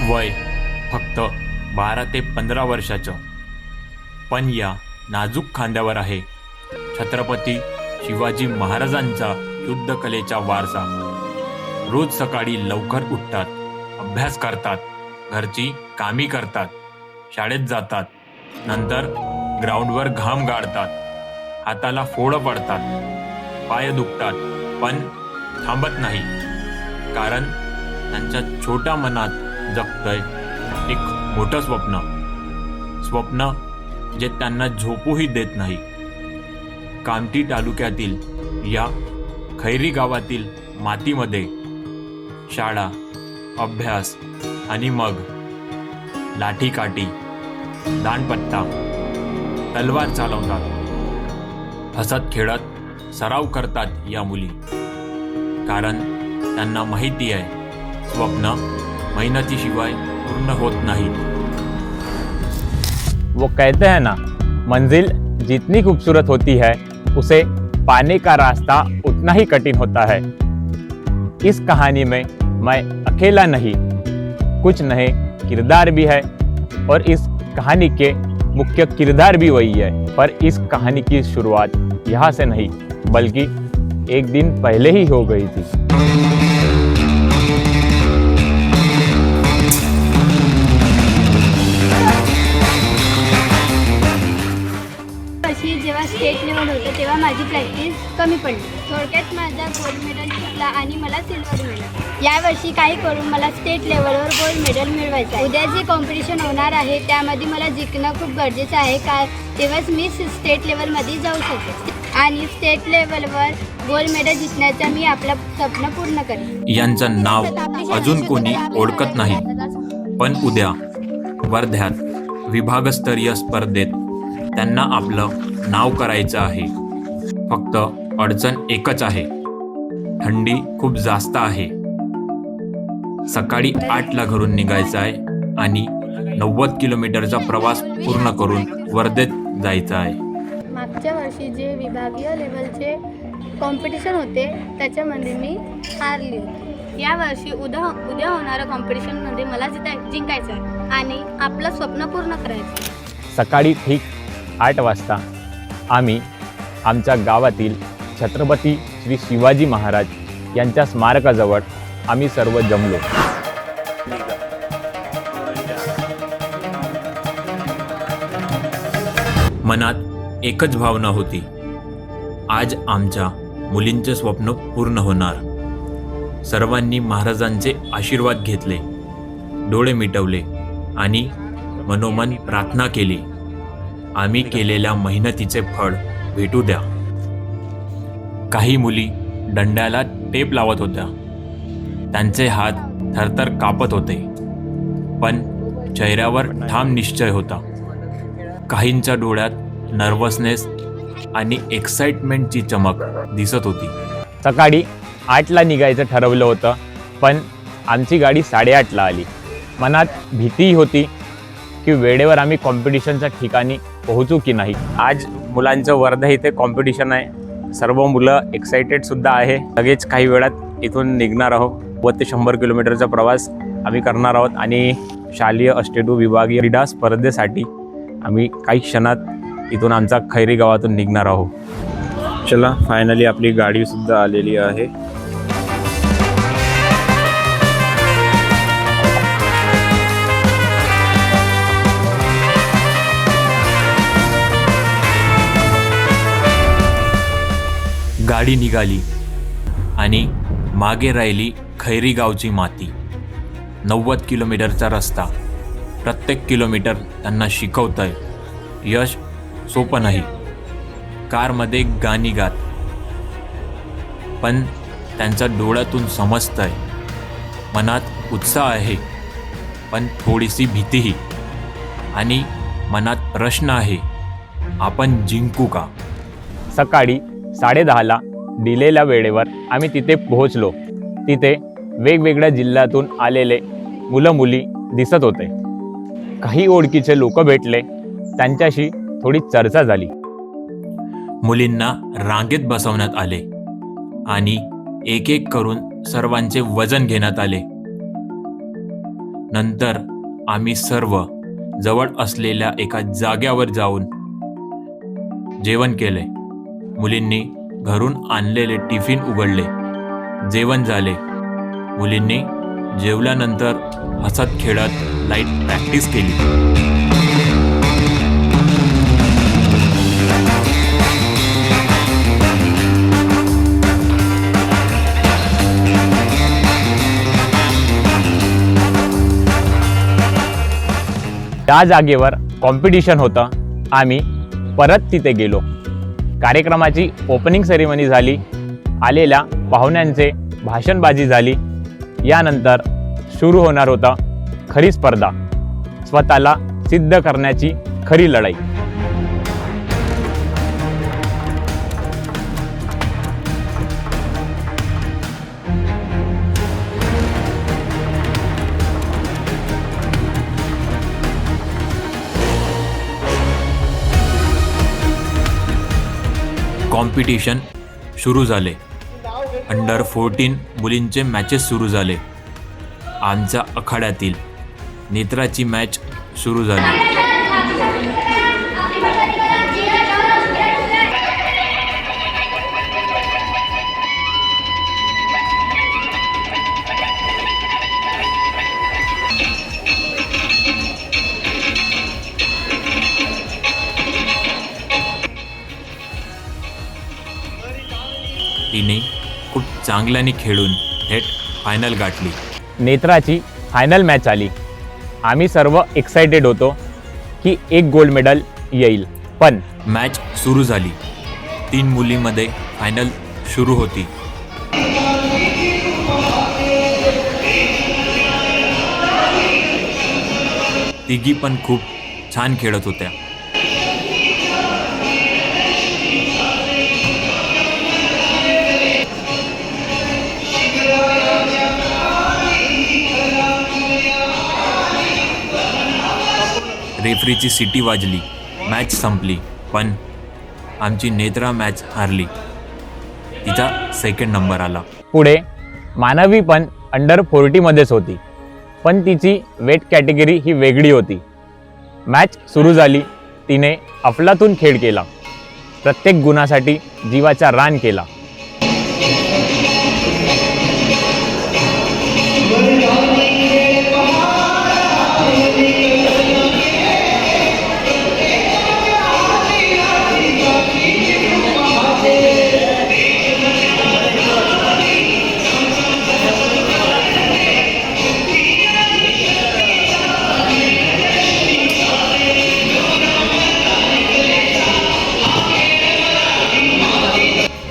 वय फक्त 12 ते 15 वर्षाचं, पण या नाजूक खांद्यावर आहे छत्रपती शिवाजी महाराजांचा युद्धकलेचा वारसा. रोज सकाळी लवकर उठतात, अभ्यास करतात, घरची कामी करतात, शाळेत जातात, नंतर ग्राउंडवर घाम गाळतात, हाताला फोडं पडतात, पाय दुखतात, पण थांबत नाही. कारण त्यांच्या छोट्या मनात जगतंय एक मोठं स्वप्न जे त्यांना झोपूही देत नाही. कामठी तालुक्यातील या खैरी गावातील मातीमध्ये शाळा, अभ्यास आणि मग लाठीकाठी, दांडपट्टा, तलवार चालवतात. हसत खेळत सराव करतात या मुली. कारण त्यांना माहिती आहे स्वप्न मेहनतीशिवाय पूर्ण होत नाहीत. वो कहते हैं ना, मंजिल जितनी खूबसूरत होती है उसे पाने का रास्ता उतना ही कठिन होता है. इस कहानी में मैं अकेला नहीं, कुछ नए किरदार भी है और इस कहानी के मुख्य किरदार भी वही है. पर इस कहानी की शुरुआत यहाँ से नहीं बल्कि एक दिन पहले ही हो गई थी. जेव्हा स्टेट लेवल होतं तेव्हा माझी प्रॅक्टिस कमी पडली. थोडक्यात माझा गोल्ड मेडल जिंकला आणि मला सिल्वर मिळालं. यावर्षी काही करून मला स्टेट लेवलवर गोल्ड मेडल मिळवायचं आहे. उद्या जे कॉम्पिटिशन होणार आहे त्यामध्ये मला जिंकणं खूप गरजेचं आहे, तेव्हाच मी स्टेट लेवलमध्ये जाऊ शकते आणि स्टेट लेवलवर गोल्ड मेडल जिंकण्याचं मी आपलं स्वप्न पूर्ण करेन. यांचं नाव अजून कोणी ओळखत नाही, पण उद्या वर्ध्यात विभागस्तरीय स्पर्धेत त्यांना आपलं नाव करायचं आहे. फक्त अडचण एकच आहे, थंडी खूप जास्त आहे. सकाळी 8ला घरून निघायचं आहे आणि 90 किलोमीटरचा प्रवास पूर्ण करून वर्धेत जायचं आहे. मागच्या वर्षी जे विभागीय लेवलचे कॉम्पिटिशन होते त्याच्यामध्ये मी हारली होती. यावर्षी उद्या होणाऱ्या कॉम्पिटिशनमध्ये मला जिंकायचं आहे आणि आपलं स्वप्न पूर्ण करायचं आहे. सकाळी ठीक 8 वाजता आम्ही आमच्या गावातील छत्रपती श्री शिवाजी महाराज यांच्या स्मारकाजवळ आम्ही सर्व जमलो. मनात एकच भावना होती, आज आमच्या मुलींचे स्वप्न पूर्ण होणार. सर्वांनी महाराजांचे आशीर्वाद घेतले, डोळे मिटवले आणि मनोमन प्रार्थना केली, आम्ही केलेल्या मेहनतीचे फळ भेटू द्या. काही मुली दंड्याला टेप लावत होत्या, त्यांचे हात थरथर कापत होते, पण चेहऱ्यावर ठाम निश्चय होता. काहींच्या डोळ्यात नर्वसनेस आणि एक्साइटमेंटची चमक दिसत होती. सकाळी 8ला निघायचं ठरवलं होतं, पण आमची गाडी 8:30ला आली. मनात भीती होती की वेळेवर आम्ही कॉम्पिटिशनच्या ठिकाणी पोहोचू की नाही. आज मुलांचं वर्धा इथे कॉम्पिटिशन आहे. सर्व मुलं एक्सायटेडसुद्धा आहे. लगेच काही वेळात इथून निघणार आहोत. 90 ते 100 किलोमीटरचा प्रवास आम्ही करणार आहोत आणि शालेय अष्टेटू विभागीय क्रीडा स्पर्धेसाठी आम्ही काही क्षणात इथून आमचा खैरी गावातून निघणार आहोत. चला, फायनली आपली गाडीसुद्धा आलेली आहे. गाडी निघाली आणि मागे राहिली खैरी गावची माती. 90 किलोमीटरचा रस्ता, प्रत्येक किलोमीटर त्यांना शिकवतंय यश सोपं नाही. कारमध्ये गाणी गात, पण त्यांच्या डोळ्यातून समजतंय मनात उत्साह आहे, पण थोडीशी भीतीही. आणि मनात प्रश्न आहे, आपण जिंकू का? सकाळी 10:30ला दिलेल्या वेळेवर आम्ही तिथे पोहोचलो. तिथे वेगवेगळ्या जिल्ह्यातून आलेले मुलं मुली दिसत होते. काही ओळखीचे लोक भेटले, त्यांच्याशी थोडी चर्चा झाली. मुलींना रांगेत बसवण्यात आले आणि एक एक करून सर्वांचे वजन घेण्यात आले. नंतर आम्ही सर्व जवळ असलेल्या एका जाग्यावर जाऊन जेवण केले. मुलींनी घरून आणलेले टिफिन उघडले. जेवण झाले. मुलींनी जेवल्यानंतर हसत खेळत लाईट प्रॅक्टिस केली. त्या जागेवर कॉम्पिटिशन होतं. आम्ही परत तिथे गेलो. कार्यक्रमाची ओपनिंग सेरेमनी झाली. आलेल्या पाहुण्यांचे भाषणबाजी झाली. यानंतर सुरू होणार होता खरी स्पर्धा, स्वतःला सिद्ध करण्याची खरी लढाई. कॉम्पिटिशन सुरू झाले. अंडर 14 मुलींचे मॅचेस सुरू झाले. आमच्या आखाड्यातील नेत्राची मॅच सुरू झाली. तिने खूप चांगल्याने खेळून थेट फायनल गाठली. नेत्राची फायनल मॅच आली. आम्ही सर्व एक्सायटेड होतो की एक गोल्ड मेडल येईल. पण मॅच सुरू झाली. 3 मुलींमध्ये फायनल सुरू होती. तिघी पण खूप छान खेळत होत्या. रेफरीची सिटी वाजली. मॅच संपली. पण आमची नेत्रा मॅच हारली. तिचा 2nd नंबर आला. पुढे मानवी पण अंडर 40 मध्येच होती. पण तिची वेट कॅटेगरी ही वेगळी होती. मॅच सुरू झाली. तिने अफलातून खेळ केला. प्रत्येक गुणासाठी जीवाचा रान केला.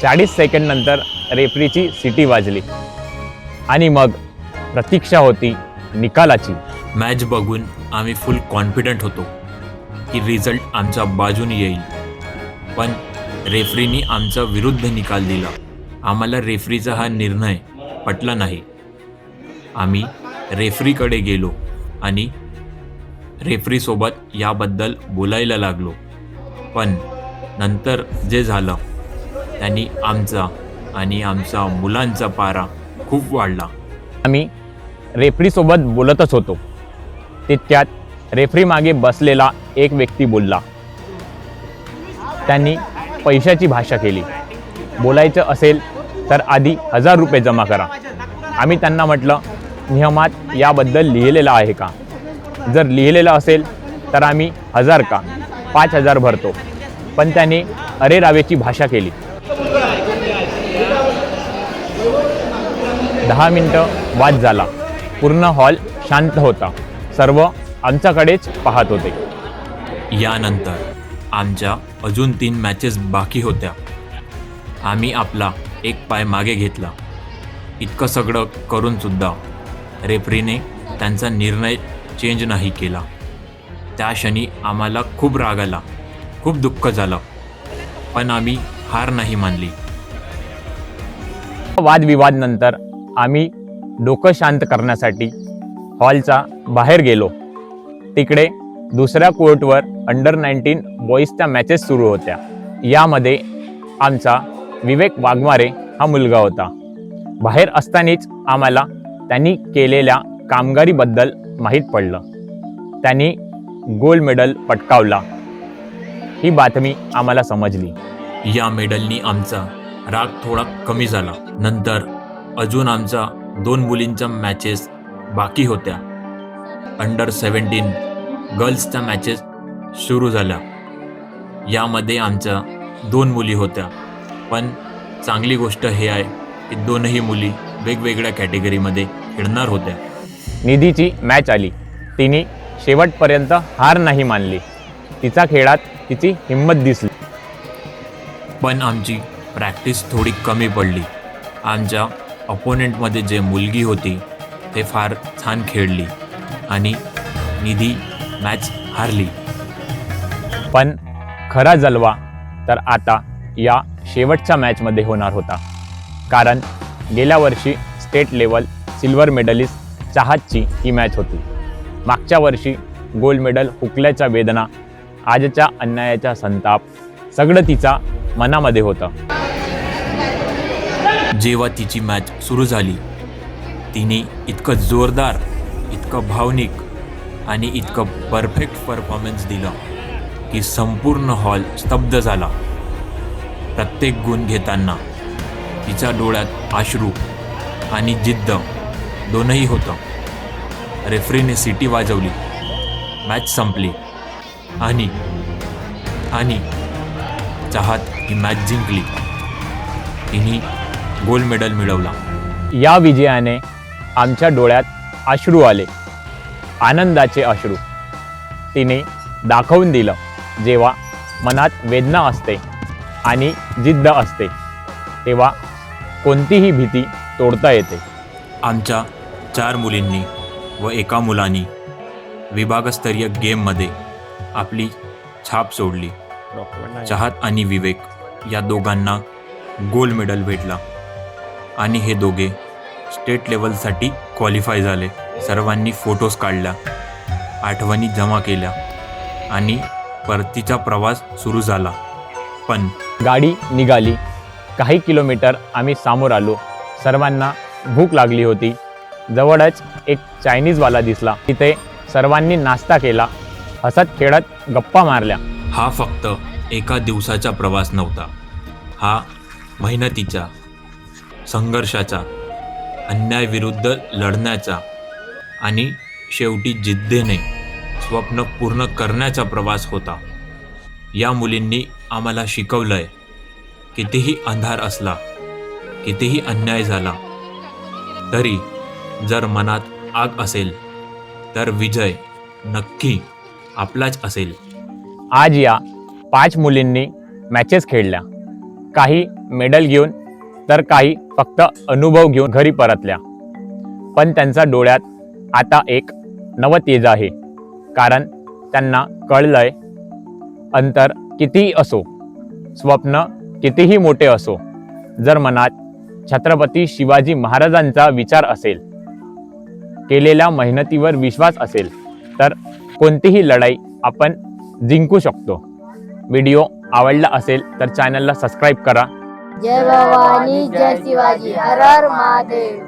चाळीस सेकंड नंतर रेफरीची सिटी वाजली आणि मग प्रतीक्षा होती निकालाची. मॅच बघून आम्ही फुल कॉन्फिडंट होतो की रिझल्ट आमच्या बाजूने येईल. पण रेफरीनी आमचा विरुद्ध निकाल दिला. आम्हाला रेफरीचा हा निर्णय पटला नाही. आम्ही रेफरीकडे गेलो आणि रेफरीसोबत याबद्दल बोलायला लागलो. पण नंतर जे झालं त्यांनी आमचा आणि आमच्या मुलांचा पारा खूप वाढला. आम्ही रेफरीसोबत बोलतच होतो. तितक्यात रेफरी मागे बसलेला एक व्यक्ती बोलला. त्यांनी पैशाची भाषा केली. बोलायचं असेल तर आधी 1000 रुपये जमा करा. आम्ही त्यांना म्हटलं, नियमात याबद्दल लिहिलेलं आहे का? जर लिहिलेलं असेल तर आम्ही 1000 का 5000 भरतो. पण त्याने अरेरावेची भाषा केली. 10 मिनिटं वाद झाला. पूर्ण हॉल शांत होता. सर्व आमच्याकडेच पाहत होते. यानंतर आमच्या अजून 3 मॅचेस बाकी होत्या. आम्ही आपला एक पाय मागे घेतला. इतकं सगळं करूनसुद्धा रेफरीने त्यांचा निर्णय चेंज नाही केला. त्या क्षणी आम्हाला खूप राग आला, खूप दुःख झालं. पण आम्ही हार नाही मानली. वादविवाद नंतर आम्ही डोकं शांत करण्यासाठी हॉलचा बाहेर गेलो. तिकडे दुसऱ्या कोर्टवर अंडर 19 बॉईजच्या मॅचेस सुरू होत्या. यामध्ये आमचा विवेक वाघमारे हा मुलगा होता. बाहेर असतानाच आम्हाला त्यांनी केलेल्या कामगिरीबद्दल माहीत पडलं त्यांनी गोल्ड मेडल पटकावला ही बातमी आम्हाला समजली. या मेडलनी आमचा राग थोडा कमी झाला. नंतर अजून आमचा 2 मुलींच्या मॅचेस बाकी होत्या. अंडर 17 गर्ल्सच्या मॅचेस सुरू झाल्या. यामध्ये आमच्या 2 मुली होत्या. पण चांगली गोष्ट हे आहे की दोनही मुली वेगवेगळ्या कॅटेगरीमध्ये खेळणार होत्या. निधीची मॅच आली. तिने शेवटपर्यंत हार नाही मानली. तिचा खेळात तिची हिंमत दिसली. पण आमची प्रॅक्टिस थोडी कमी पडली. आमच्या अपोनेंटमध्ये जे मुलगी होती ते फार छान खेळली आणि निधी मॅच हारली. पण खरा जलवा तर आता या शेवटच्या मॅचमध्ये होणार होता. कारण गेल्या वर्षी स्टेट लेवल सिल्वर मेडलिस्ट चाहतची ही मॅच होती. मागच्या वर्षी गोल्ड मेडल हुकल्याच्या वेदना, आजच्या अन्यायाचा संताप सगळं तिचा मनामध्ये होतं. जेव्हा तिची मॅच सुरू झाली तिने इतकं जोरदार, इतकं भावनिक आणि इतकं परफेक्ट परफॉर्मन्स दिला की संपूर्ण हॉल स्तब्ध झाला. प्रत्येक गुण घेताना तिच्या डोळ्यात अश्रू आणि जिद्द दोनही होतं. रेफरीने सिटी वाजवली, मॅच संपली आणि चाहत ही मॅच जिंकली. तिने गोल्ड मेडल मिळवला. या विजयाने आमच्या डोळ्यात अश्रू आले, आनंदाचे अश्रू. तिने दाखवून दिलं जेव्हा मनात वेदना असते आणि जिद्द असते तेव्हा कोणतीही भीती तोडता येते. आमच्या 4 मुलींनी व एका मुलानी विभागस्तरीय गेममध्ये आपली छाप सोडली. चाहत आणि विवेक या दोघांना गोल्ड मेडल भेटला आणि हे दोघे स्टेट लेवलसाठी क्वालिफाय झाले. सर्वांनी फोटोज काढल्या, आठवणी जमा केल्या आणि परतीचा प्रवास सुरू झाला. पण गाडी निघाली. काही किलोमीटर आम्ही समोर आलो. सर्वांना भूक लागली होती. जवळच एक चायनीजवाला दिसला. तिथे सर्वांनी नाश्ता केला, हसत खेळत गप्पा मारल्या. हा फक्त एका दिवसाचा प्रवास नव्हता. हा मेहनतीचा, संघर्षाचा, अन्यायाविरुद्ध लढण्याचा आणि शेवटी जिद्दीने स्वप्न पूर्ण करण्याचा प्रवास होता. या मुलींनी आम्हाला शिकवलंय, कितीही अंधार असला, कितीही अन्याय झाला तरी जर मनात आग असेल तर विजय नक्की आपलाच असेल. आज या 5 मुलींनी मॅचेस खेळल्या. काही मेडल घेऊन तर काही फक्त अनुभव घेऊन घरी परतल्या. पण त्यांच्या डोळ्यात आता एक नवं तेज आहे. कारण त्यांना कळलंय, अंतर कितीही असो, स्वप्न कितीही मोठे असो, जर मनात छत्रपती शिवाजी महाराजांचा विचार असेल, केलेल्या मेहनतीवर विश्वास असेल तर कोणतीही लढाई आपण जिंकू शकतो. व्हिडिओ आवडला असेल तर चॅनलला सबस्क्राईब करा. जय भवानी, जय शिवाजी, हर हर महादेव.